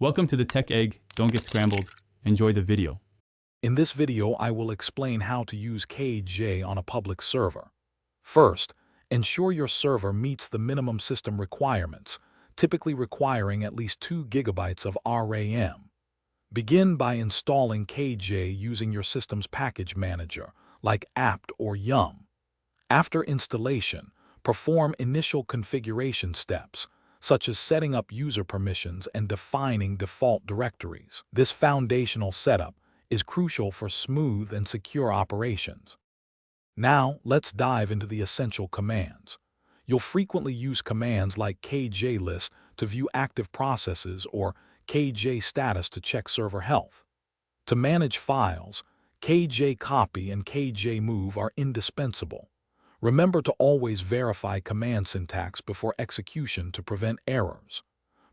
Welcome to the Tech Egg. Don't get scrambled. Enjoy the video. In this video, I will explain how to use KJ on a public server. First, ensure your server meets the minimum system requirements, typically requiring at least 2 GB of RAM. Begin by installing KJ using your system's package manager, like apt or yum. After installation, perform initial configuration steps, such as setting up user permissions and defining default directories. This foundational setup is crucial for smooth and secure operations. Now, let's dive into the essential commands. You'll frequently use commands like kjlist to view active processes or kjstatus to check server health. To manage files, kjcopy and kjmove are indispensable. Remember to always verify command syntax before execution to prevent errors.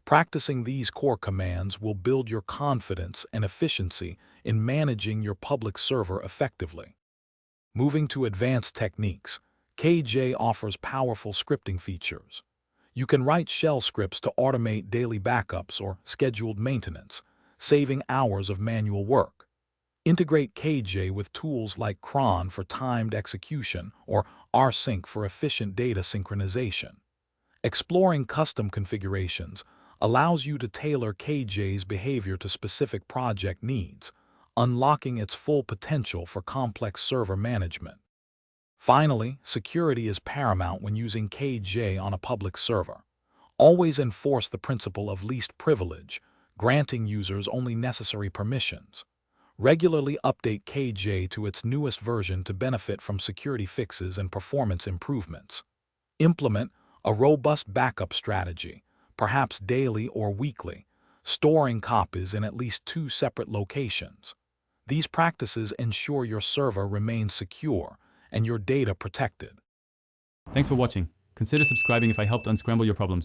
Practicing these core commands will build your confidence and efficiency in managing your public server effectively. Moving to advanced techniques, KJ offers powerful scripting features. You can write shell scripts to automate daily backups or scheduled maintenance, saving hours of manual work. Integrate KJ with tools like cron for timed execution or rsync for efficient data synchronization. Exploring custom configurations allows you to tailor KJ's behavior to specific project needs, unlocking its full potential for complex server management. Finally, security is paramount when using KJ on a public server. Always enforce the principle of least privilege, granting users only necessary permissions. Regularly update KJ to its newest version to benefit from security fixes and performance improvements. Implement a robust backup strategy, perhaps daily or weekly, storing copies in at least 2 separate locations. These practices ensure your server remains secure and your data protected. Thanks for watching. Consider subscribing if I helped unscramble your problems.